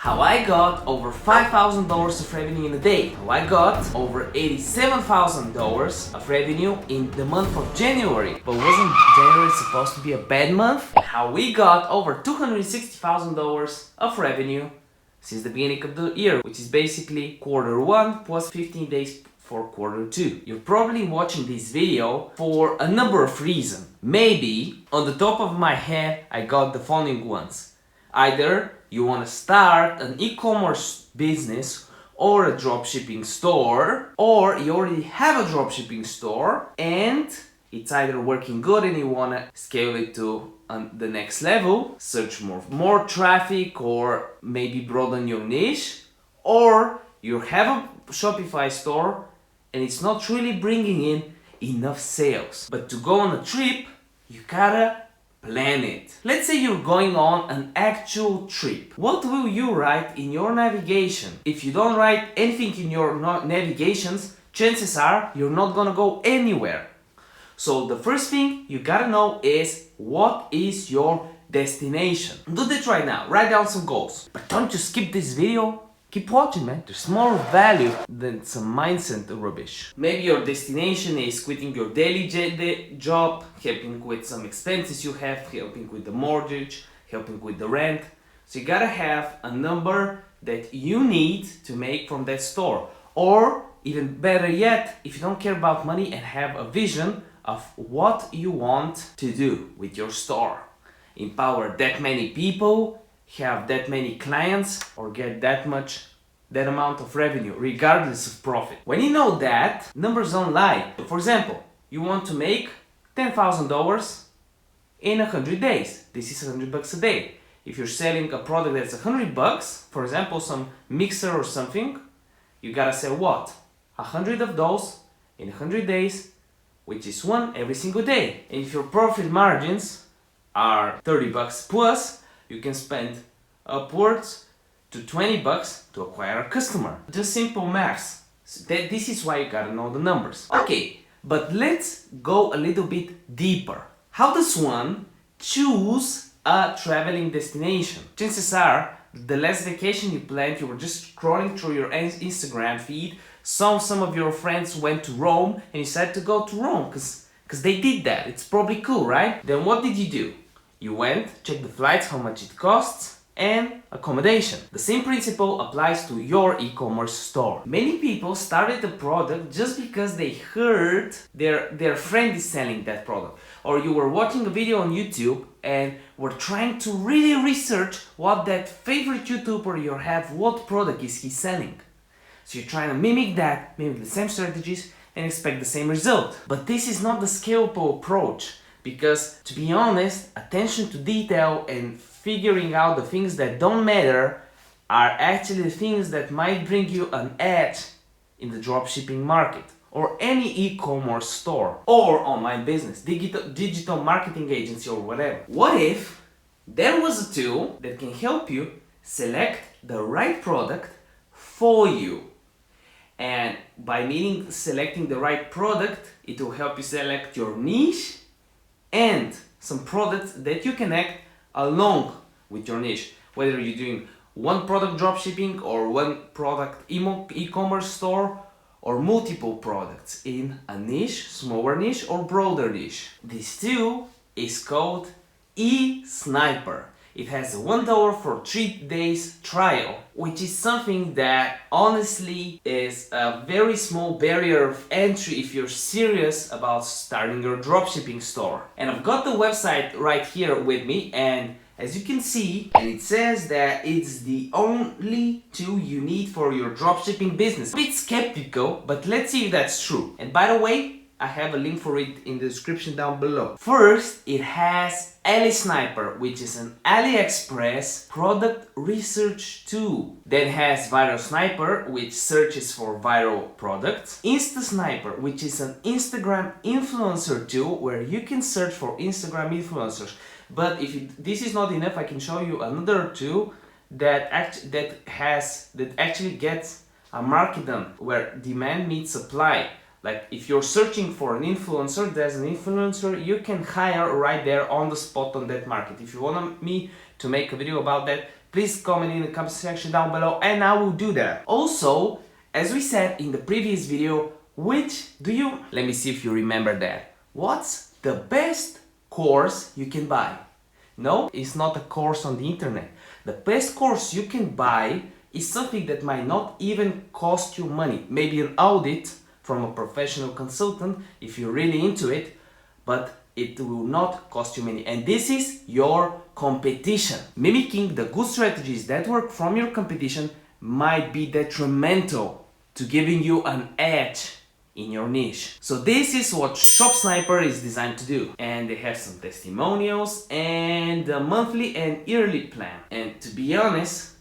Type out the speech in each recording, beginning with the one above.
How I got over $5,000 of revenue in a day. How I got over $87,000 of revenue in the month of January. But wasn't January supposed to be a bad month? And how we got over $260,000 of revenue since the beginning of the year, which is basically quarter one plus 15 days for quarter two. You're probably watching this video for a number of reasons. Maybe on the top of my head I got the following ones. Either you want to start an e-commerce business or a dropshipping store, or you already have a dropshipping store and it's either working good and you want to scale it to the next level, search more traffic, or maybe broaden your niche, or you have a Shopify store and it's not really bringing in enough sales. But to go on a trip, you gotta plan it. Let's say you're going on an actual trip. What will you write in your navigation? If you don't write anything in your navigations, chances are you're not gonna go anywhere. So the first thing you gotta know is, what is your destination? Do that right now. Write down some goals. But don't just skip this video. Keep watching, man. There's more value than some mindset rubbish. Maybe your destination is quitting your daily job, helping with some expenses you have, helping with the mortgage, helping with the rent. So you gotta have a number that you need to make from that store. Or even better yet, if you don't care about money and have a vision of what you want to do with your store. Empower that many people, have that many clients, or get that amount of revenue regardless of profit. When you know that, numbers don't lie. For example, you want to make $10,000 in 100 days. This is $100 a day. If you're selling a product that's $100, for example, some mixer or something, you gotta sell what? 100 of those in 100 days, which is one every single day. And if your profit margins are $30 plus, you can spend upwards to $20 to acquire a customer. Just simple maths. So this is why you gotta know the numbers. Okay, but let's go a little bit deeper. How does one choose a traveling destination? Chances are, the last vacation you planned, you were just scrolling through your Instagram feed, some of your friends went to Rome and you decided to go to Rome because they did that. It's probably cool, right? Then what did you do? You went, checked the flights, how much it costs, and accommodation. The same principle applies to your e-commerce store. Many people started the product just because they heard their friend is selling that product. Or you were watching a video on YouTube and were trying to really research what that favorite YouTuber you have, what product is he selling. So you're trying to mimic the same strategies and expect the same result. But this is not the scalable approach. Because, to be honest, attention to detail and figuring out the things that don't matter are actually the things that might bring you an edge in the dropshipping market, or any e-commerce store, or online business, digital marketing agency, or whatever. What if there was a tool that can help you select the right product for you? And by meaning selecting the right product, it will help you select your niche and some products that you connect along with your niche. Whether you're doing one product dropshipping or one product e-commerce store, or multiple products in a niche, smaller niche or broader niche. This tool is called eSniper. It has a $1 for 3 days trial, which is something that honestly is a very small barrier of entry if you're serious about starting your dropshipping store. And I've got the website right here with me, and as you can see, and it says that it's the only tool you need for your dropshipping business. I'm a bit skeptical, but let's see if that's true. And by the way, I have a link for it in the description down below. First, it has eSniper, which is an AliExpress product research tool. Then has Viral Sniper, which searches for viral products. InstaSniper, which is an Instagram influencer tool where you can search for Instagram influencers. But if this is not enough, I can show you another tool that actually gets a market done where demand meets supply. Like if you're searching for an influencer, there's an influencer you can hire right there on the spot on that market. If you want me to make a video about that, please comment in the comment section down below and I will do that. Also, as we said in the previous video, let me see if you remember that. What's the best course you can buy? No, it's not a course on the internet. The best course you can buy is something that might not even cost you money. Maybe an audit from a professional consultant if you're really into it, but it will not cost you money. And this is your competition. Mimicking the good strategies that work from your competition might be detrimental to giving you an edge in your niche. So this is what Shop Sniper is designed to do. And they have some testimonials and a monthly and yearly plan. And to be honest,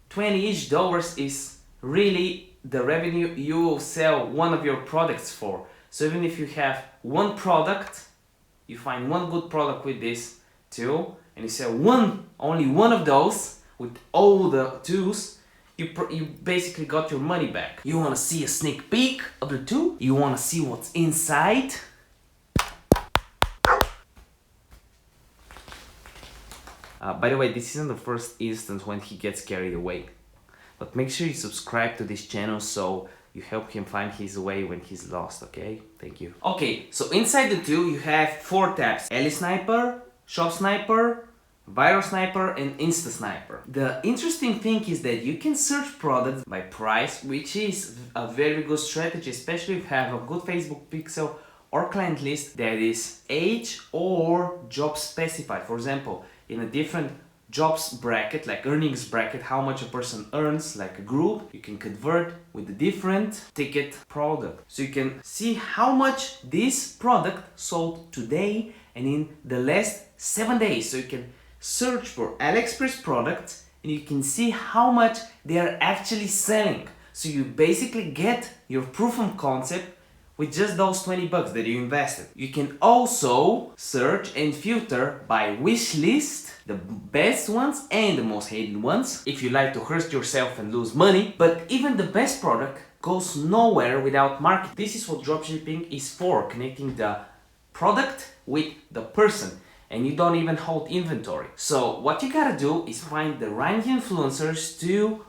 $20 is really the revenue you will sell one of your products for. So even if you have one product, you find one good product with this tool and you sell only one of those with all the tools, you basically got your money back. You want to see a sneak peek of the tool? You want to see what's inside? By the way, this isn't the first instance when he gets carried away. But make sure you subscribe to this channel so you help him find his way when he's lost, okay? Thank you. Okay, so inside the tool you have 4 tabs. Alley Sniper, Shop Sniper, Viral Sniper and Insta Sniper. The interesting thing is that you can search products by price, which is a very good strategy, especially if you have a good Facebook pixel or client list that is age or job specified. For example, in a different jobs bracket, like earnings bracket, how much a person earns, like a group, you can convert with a different ticket product. So you can see how much this product sold today and in the last 7 days. So you can search for AliExpress products and you can see how much they are actually selling. So you basically get your proof of concept with just those $20 that you invested. You can also search and filter by wish list, the best ones and the most hated ones, if you like to hurt yourself and lose money. But even the best product goes nowhere without marketing. This is what dropshipping is for, connecting the product with the person. And you don't even hold inventory. So what you gotta do is find the right influencers to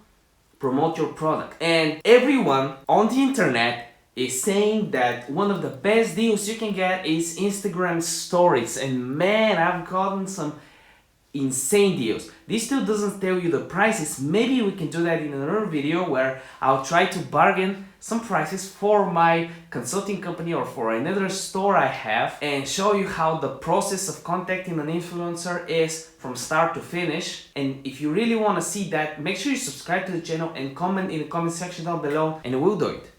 promote your product. And everyone on the internet is saying that one of the best deals you can get is Instagram stories. And man, I've gotten some insane deals. This still doesn't tell you the prices. Maybe we can do that in another video where I'll try to bargain some prices for my consulting company or for another store I have and show you how the process of contacting an influencer is from start to finish. And if you really want to see that, make sure you subscribe to the channel and comment in the comment section down below and we'll do it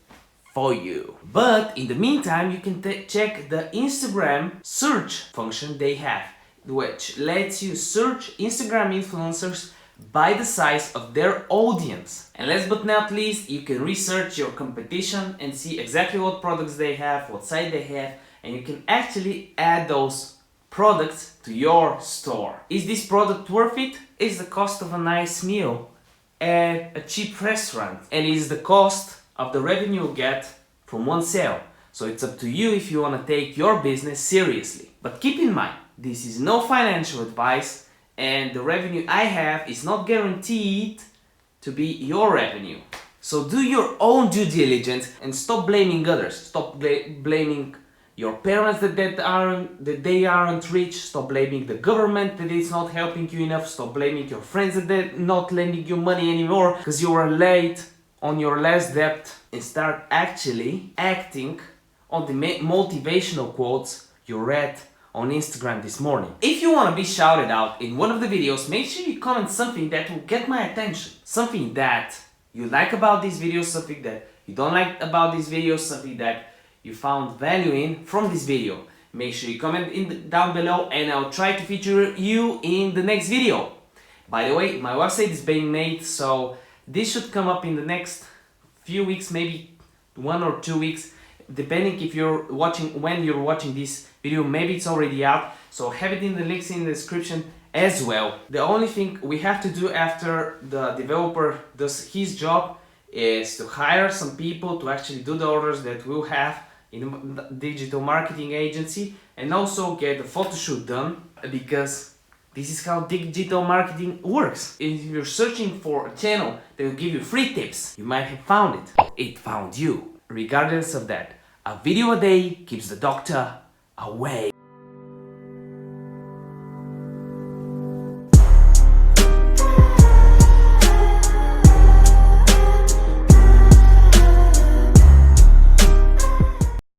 for you. But in the meantime, you can check the Instagram search function they have, which lets you search Instagram influencers by the size of their audience. And last but not least, you can research your competition and see exactly what products they have, what site they have, and you can actually add those products to your store. Is this product worth it? Is the cost of a nice meal at a cheap restaurant, and is the cost of the revenue you get from one sale. So it's up to you if you want to take your business seriously. But keep in mind, this is no financial advice and the revenue I have is not guaranteed to be your revenue. So do your own due diligence and stop blaming others. Stop blaming your parents that they aren't rich. Stop blaming the government that is not helping you enough. Stop blaming your friends that they're not lending you money anymore because you were late on your last debt, and start actually acting on the motivational quotes you read on Instagram this morning. If you want to be shouted out in one of the videos, make sure you comment something that will get my attention. Something that you like about these videos, something that you don't like about these videos, something that you found value in from this video. Make sure you comment down below and I'll try to feature you in the next video. By the way, my website is being made, so this should come up in the next few weeks, maybe 1 or 2 weeks, depending if you're watching, when you're watching this video, maybe it's already out. So have it in the links in the description as well. The only thing we have to do after the developer does his job is to hire some people to actually do the orders that we'll have in the digital marketing agency, and also get the photo shoot done, because This is how digital marketing works. If you're searching for a channel that will give you free tips, you might have found it, or it found you. Regardless of that, a video a day keeps the doctor away.